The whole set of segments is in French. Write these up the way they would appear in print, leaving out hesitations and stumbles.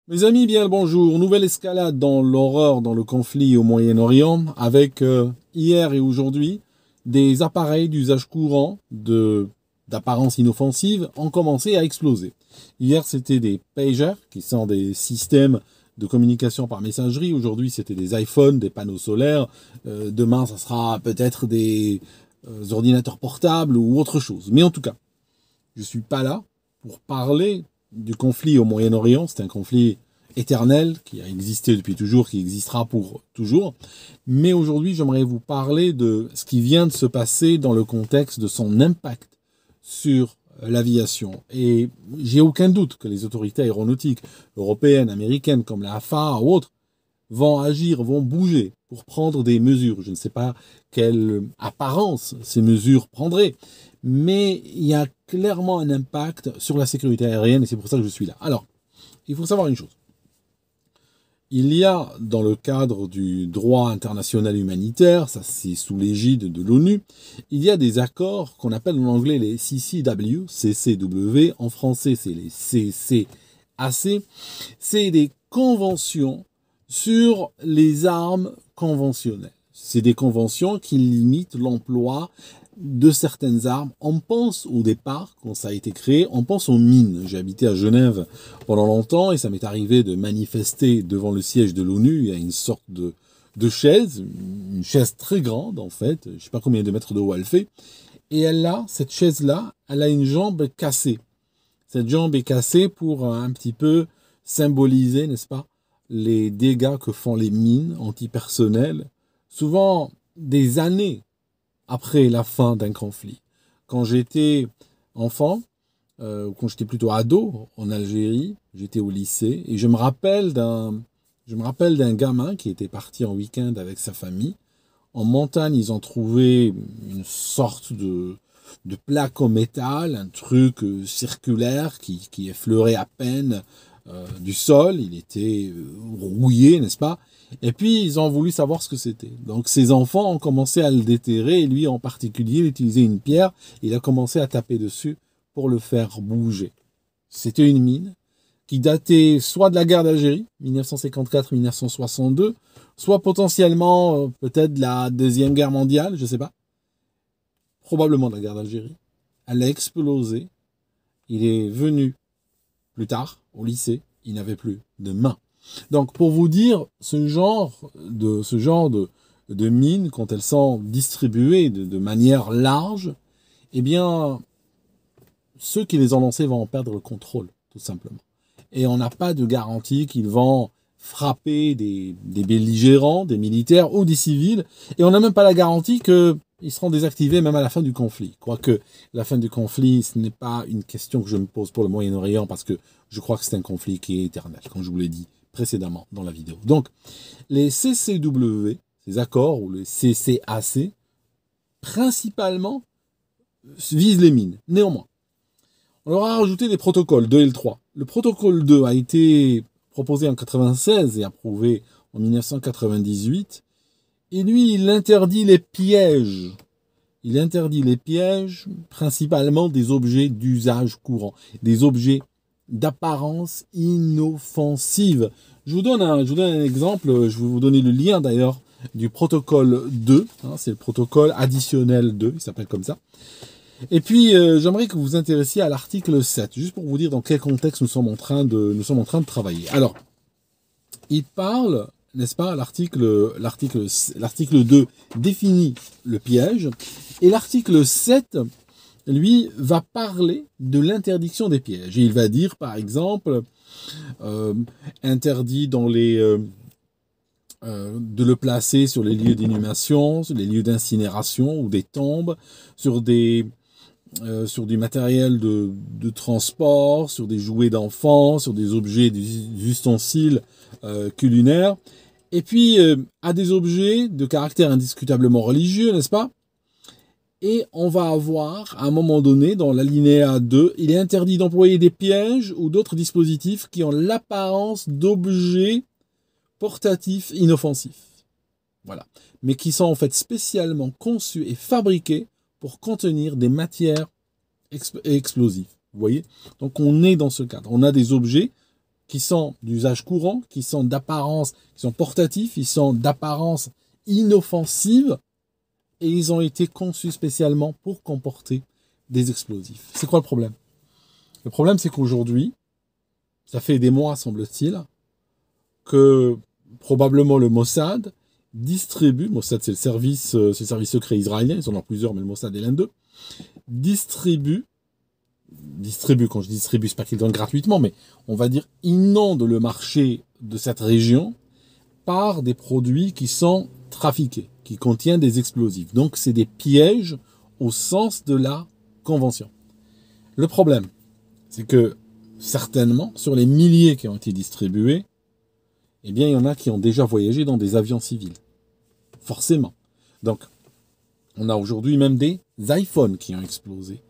Mes amis, bien le bonjour. Nouvelle escalade dans l'horreur, dans le conflit au Moyen-Orient, avec hier et aujourd'hui des appareils d'usage courant d'apparence inoffensive ont commencé à exploser. Hier, c'était des pagers, qui sont des systèmes de communication par messagerie. Aujourd'hui, c'était des iPhones, des panneaux solaires. Demain, ça sera peut-être des ordinateurs portables ou autre chose. Mais en tout cas, je ne suis pas là pour parler du conflit au Moyen-Orient. C'est un conflit éternel qui a existé depuis toujours, qui existera pour toujours. Mais aujourd'hui, j'aimerais vous parler de ce qui vient de se passer dans le contexte de son impact sur l'aviation. Et j'ai aucun doute que les autorités aéronautiques européennes, américaines, comme la FAA ou autres, vont agir, vont bouger pour prendre des mesures. Je ne sais pas quelle apparence ces mesures prendraient, mais il y a clairement un impact sur la sécurité aérienne et c'est pour ça que je suis là. Alors, il faut savoir une chose. Il y a, dans le cadre du droit international humanitaire, ça c'est sous l'égide de l'ONU, il y a des accords qu'on appelle en anglais les CCW, en français c'est les CCAC, c'est des conventions sur les armes conventionnelles. C'est des conventions qui limitent l'emploi de certaines armes. On pense au départ, quand ça a été créé, on pense aux mines. J'ai habité à Genève pendant longtemps et ça m'est arrivé de manifester devant le siège de l'ONU. Il y a une sorte de chaise, une chaise très grande en fait, je ne sais pas combien de mètres de haut elle fait, et cette chaise-là, elle a une jambe cassée. Cette jambe est cassée pour un petit peu symboliser, n'est-ce pas, les dégâts que font les mines antipersonnelles, souvent des années après la fin d'un conflit. Quand j'étais enfant, quand j'étais plutôt ado en Algérie, j'étais au lycée, et je me rappelle d'un gamin qui était parti en week-end avec sa famille. En montagne, ils ont trouvé une sorte de plaque en métal, un truc circulaire qui effleurait à peine du sol. Il était rouillé, n'est-ce pas? Et puis, ils ont voulu savoir ce que c'était. Donc, ses enfants ont commencé à le déterrer, et lui en particulier, il utilisait une pierre, il a commencé à taper dessus pour le faire bouger. C'était une mine qui datait soit de la guerre d'Algérie, 1954-1962, soit potentiellement peut-être de la Deuxième Guerre mondiale, je ne sais pas. Probablement de la guerre d'Algérie. Elle a explosé. Il est venu plus tard au lycée, il n'avait plus de main. Donc pour vous dire, ce genre de mines, quand elles sont distribuées de manière large, eh bien, ceux qui les ont lancées vont en perdre le contrôle, tout simplement. Et on n'a pas de garantie qu'ils vont frapper des belligérants, des militaires ou des civils. Et on n'a même pas la garantie qu'ils seront désactivés même à la fin du conflit. Quoique la fin du conflit, ce n'est pas une question que je me pose pour le Moyen-Orient parce que je crois que c'est un conflit qui est éternel, comme je vous l'ai dit précédemment dans la vidéo. Donc, les CCW, ces accords, ou les CCAC, principalement visent les mines. Néanmoins, on leur a rajouté des protocoles 2 et le 3. Le protocole 2 a été proposé en 1996 et approuvé en 1998. Et lui, il interdit les pièges. Il interdit les pièges, principalement des objets d'usage courant, des objets d'apparence inoffensive. Je vous donne un exemple, je vais vous donner le lien d'ailleurs du protocole 2, hein, c'est le protocole additionnel 2, il s'appelle comme ça. Et puis, j'aimerais que vous vous intéressiez à l'article 7, juste pour vous dire dans quel contexte nous sommes en train de travailler. Alors, il parle, n'est-ce pas, l'article 2 définit le piège, et l'article 7, lui, va parler de l'interdiction des pièges. Et il va dire, par exemple, interdit de le placer sur les lieux d'inhumation, sur les lieux d'incinération ou des tombes, sur du matériel de transport, sur des jouets d'enfants, sur des objets, des ustensiles culinaires, et puis à des objets de caractère indiscutablement religieux, n'est-ce pas? Et on va avoir, à un moment donné, dans l'alinéa 2, il est interdit d'employer des pièges ou d'autres dispositifs qui ont l'apparence d'objets portatifs inoffensifs. Voilà. Mais qui sont en fait spécialement conçus et fabriqués pour contenir des matières explosives. Vous voyez? Donc on est dans ce cadre. On a des objets qui sont d'usage courant, qui sont d'apparence, qui sont portatifs, ils sont d'apparence inoffensive, et ils ont été conçus spécialement pour comporter des explosifs. C'est quoi le problème? Le problème, c'est qu'aujourd'hui, ça fait des mois, semble-t-il, que probablement le Mossad distribue, Mossad c'est le service secret israélien, ils en ont plusieurs, mais le Mossad est l'un d'eux, distribue, quand je distribue, c'est pas qu'ils donnent gratuitement, mais on va dire inonde le marché de cette région par des produits qui sont trafiqués, qui contiennent des explosifs. Donc c'est des pièges au sens de la convention. Le problème, c'est que certainement, sur les milliers qui ont été distribués, eh bien, il y en a qui ont déjà voyagé dans des avions civils. Forcément. Donc, on a aujourd'hui même des iPhones qui ont explosé.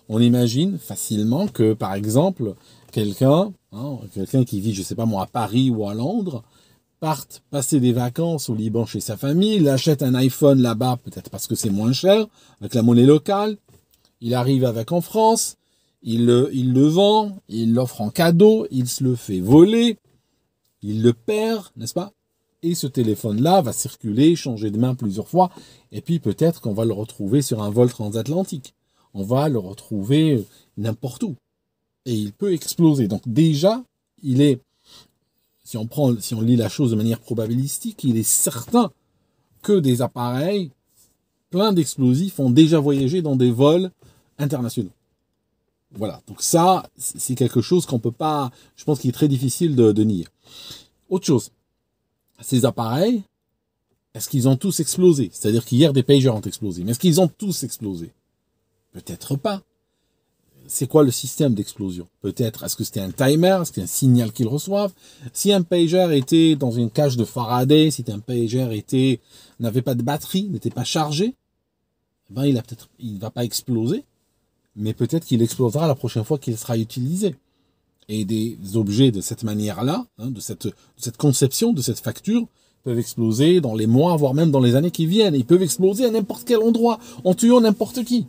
On imagine facilement que, par exemple, quelqu'un qui vit, je ne sais pas moi, à Paris ou à Londres, parte passer des vacances au Liban chez sa famille, il achète un iPhone là-bas, peut-être parce que c'est moins cher, avec la monnaie locale, il arrive avec en France, il le vend, il l'offre en cadeau, il se le fait voler, il le perd, n'est-ce pas? Et ce téléphone-là va circuler, changer de main plusieurs fois, et puis peut-être qu'on va le retrouver sur un vol transatlantique. On va le retrouver n'importe où. Et il peut exploser. Donc déjà, si on lit la chose de manière probabilistique, il est certain que des appareils pleins d'explosifs ont déjà voyagé dans des vols internationaux. Voilà, donc ça, c'est quelque chose qu'on peut pas, je pense qu'il est très difficile de nier. Autre chose, ces appareils, est-ce qu'ils ont tous explosé? C'est-à-dire qu'hier, des pagers ont explosé. Mais est-ce qu'ils ont tous explosé? Peut-être pas. C'est quoi le système d'explosion? Peut-être, est-ce que c'était un timer? Est-ce que c'est un signal qu'ils reçoivent? Si un pager était dans une cage de Faraday, si un pager n'avait pas de batterie, n'était pas chargé, ben il va pas exploser, mais peut-être qu'il explosera la prochaine fois qu'il sera utilisé. Et des objets de cette manière-là, de cette conception, de cette facture, peuvent exploser dans les mois, voire même dans les années qui viennent. Ils peuvent exploser à n'importe quel endroit, en tuant n'importe qui.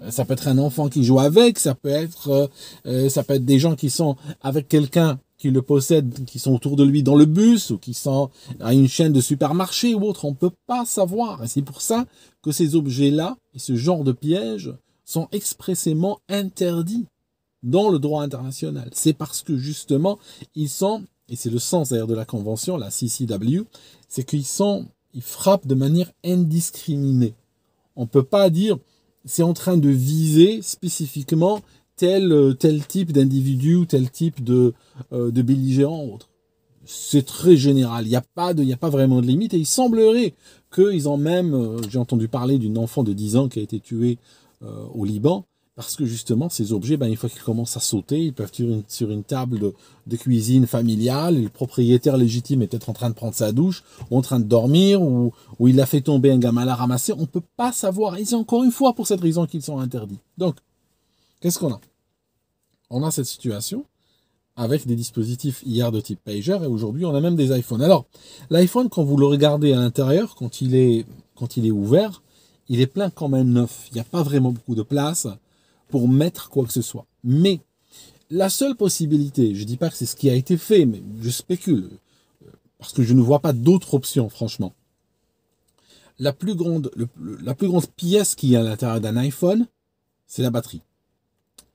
Ça peut être un enfant qui joue avec, ça peut être des gens qui sont avec quelqu'un qui le possède, qui sont autour de lui dans le bus, ou qui sont à une chaîne de supermarché ou autre. On ne peut pas savoir. Et c'est pour ça que ces objets-là, et ce genre de pièges, sont expressément interdits dans le droit international. C'est parce que justement, ils sont, et c'est le sens d'ailleurs de la convention, la CCW, c'est qu'ils frappent de manière indiscriminée. On ne peut pas dire, c'est en train de viser spécifiquement tel type d'individu ou tel type de belligérant ou autre. C'est très général, il n'y a pas vraiment de limite, et il semblerait qu'ils ont même, j'ai entendu parler d'une enfant de 10 ans qui a été tuée au Liban, parce que justement, ces objets, une fois qu'ils commencent à sauter, ils peuvent sur une table de cuisine familiale, et le propriétaire légitime est peut-être en train de prendre sa douche, ou en train de dormir, ou il a fait tomber un gamin à la ramasser. On ne peut pas savoir. Et c'est encore une fois pour cette raison qu'ils sont interdits. Donc, qu'est-ce qu'on a? On a cette situation avec des dispositifs hier de type pager, et aujourd'hui, on a même des iPhones. Alors, l'iPhone, quand vous le regardez à l'intérieur, quand il est ouvert, il est plein quand même neuf. Il n'y a pas vraiment beaucoup de place pour mettre quoi que ce soit. Mais la seule possibilité, je ne dis pas que c'est ce qui a été fait, mais je spécule, parce que je ne vois pas d'autre option, franchement. La plus grande pièce qu'il y a à l'intérieur d'un iPhone, c'est la batterie.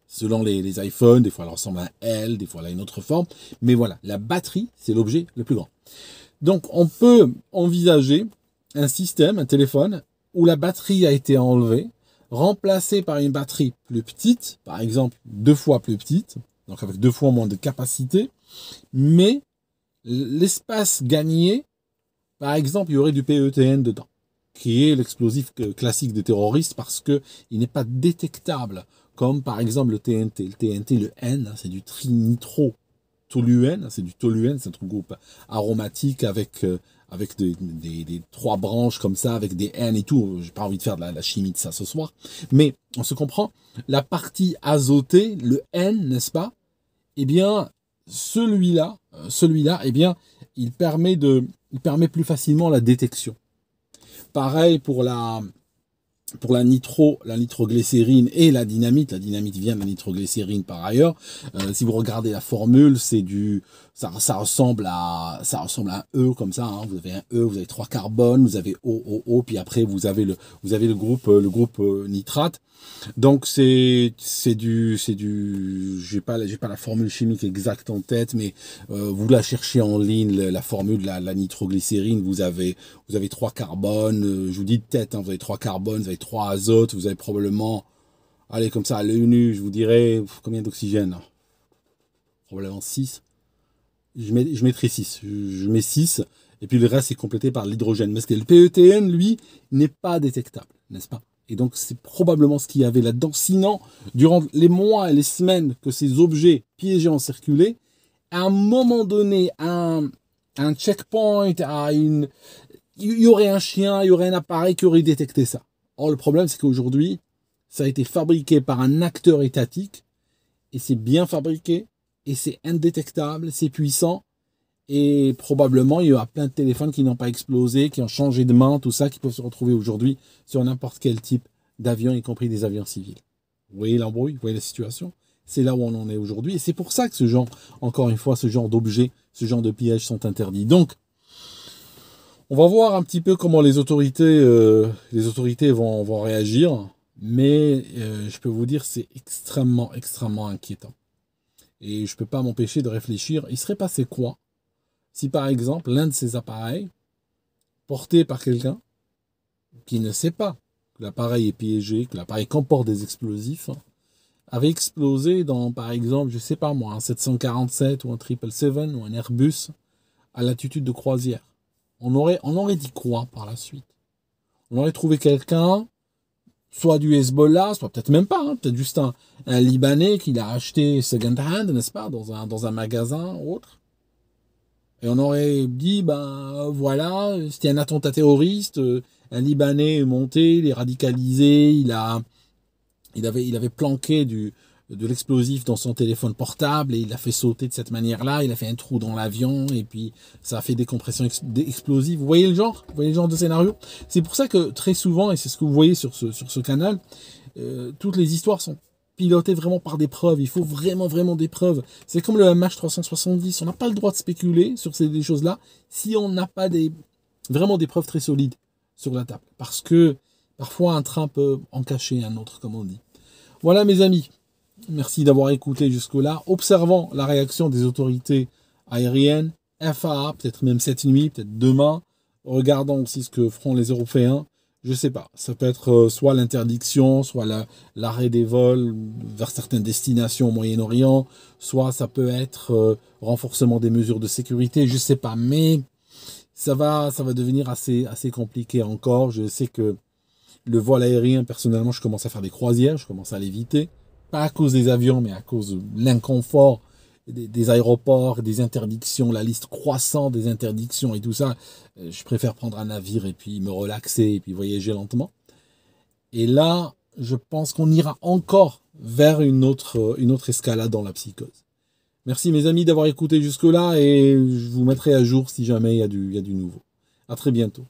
Selon les iPhones, des fois elle ressemble à un L, des fois elle a une autre forme, mais voilà, la batterie, c'est l'objet le plus grand. Donc on peut envisager un système, un téléphone, où la batterie a été enlevée, remplacée par une batterie plus petite, par exemple 2 fois plus petite, donc avec 2 fois moins de capacité, mais l'espace gagné, par exemple, il y aurait du PETN dedans, qui est l'explosif classique des terroristes parce que il n'est pas détectable, comme par exemple le TNT. Le TNT, le N, c'est du trinitro-toluène, c'est du toluène, c'est un groupe aromatique avec des 3 branches comme ça, avec des N et tout. J'ai pas envie de faire de la chimie de ça ce soir. Mais on se comprend. La partie azotée, le N, n'est-ce pas? Eh bien, celui-là, eh bien, il permet plus facilement la détection. Pareil pour la pour la nitroglycérine et la dynamite vient de la nitroglycérine par ailleurs. Si vous regardez la formule, ça ressemble à un E comme ça. Hein. Vous avez un E, vous avez 3 carbones, vous avez O, puis après vous avez le groupe nitrate. Donc j'ai pas la formule chimique exacte en tête, mais vous la cherchez en ligne, la formule de la nitroglycérine, vous avez 3 carbones, je vous dis de tête, hein, vous avez 3 carbones, vous avez 3 azotes, vous avez probablement, allez comme ça à l'œil nu, je vous dirais combien d'oxygène, probablement 6. Je mettrai 6, je mets 6, et puis le reste est complété par l'hydrogène, parce que le PETN, lui, n'est pas détectable, n'est-ce pas? Et donc, c'est probablement ce qu'il y avait là-dedans. Sinon, durant les mois et les semaines que ces objets piégés ont circulé, à un moment donné, un checkpoint, il y aurait un chien, il y aurait un appareil qui aurait détecté ça. Or, le problème, c'est qu'aujourd'hui, ça a été fabriqué par un acteur étatique, et c'est bien fabriqué, et c'est indétectable, c'est puissant, et probablement, il y aura plein de téléphones qui n'ont pas explosé, qui ont changé de main, tout ça, qui peuvent se retrouver aujourd'hui sur n'importe quel type d'avion, y compris des avions civils. Vous voyez l'embrouille, vous voyez la situation? C'est là où on en est aujourd'hui. Et c'est pour ça que ce genre, encore une fois, ce genre d'objets, ce genre de pièges sont interdits. Donc, on va voir un petit peu comment les autorités vont réagir. Mais je peux vous dire, c'est extrêmement, extrêmement inquiétant. Et je ne peux pas m'empêcher de réfléchir. Il serait passé quoi si par exemple l'un de ces appareils, porté par quelqu'un qui ne sait pas que l'appareil est piégé, que l'appareil comporte des explosifs, avait explosé dans par exemple, je sais pas moi, un 747 ou un 777 ou un Airbus à l'altitude de croisière. On aurait dit quoi par la suite? On aurait trouvé quelqu'un, soit du Hezbollah, soit peut-être même pas, hein, peut-être juste un Libanais qui l'a acheté second hand, n'est-ce pas, dans un magasin ou autre. Et on aurait dit, ben voilà, c'était un attentat terroriste, un Libanais est monté, il est radicalisé, il avait planqué de l'explosif dans son téléphone portable et il l'a fait sauter de cette manière-là, il a fait un trou dans l'avion et puis ça a fait des compressions explosives. Vous voyez le genre? Vous voyez le genre de scénario? C'est pour ça que très souvent, et c'est ce que vous voyez sur ce canal, toutes les histoires sont piloté vraiment par des preuves. Il faut vraiment, vraiment des preuves. C'est comme le MH370. On n'a pas le droit de spéculer sur ces choses-là si on n'a pas vraiment des preuves très solides sur la table. Parce que parfois, un train peut en cacher un autre, comme on dit. Voilà, mes amis. Merci d'avoir écouté jusque-là. Observons la réaction des autorités aériennes, FAA, peut-être même cette nuit, peut-être demain. Regardons aussi ce que feront les Européens. Je sais pas, ça peut être soit l'interdiction, soit l'arrêt des vols vers certaines destinations au Moyen-Orient, soit ça peut être renforcement des mesures de sécurité, je sais pas, mais ça va devenir assez compliqué encore. Je sais que le vol aérien, personnellement, je commence à faire des croisières, je commence à l'éviter, pas à cause des avions, mais à cause de l'inconfort des aéroports, des interdictions, la liste croissante des interdictions et tout ça. Je préfère prendre un navire et puis me relaxer et puis voyager lentement. Et là, je pense qu'on ira encore vers une autre escalade dans la psychose. Merci mes amis d'avoir écouté jusque-là et je vous mettrai à jour si jamais il y a du nouveau. À très bientôt.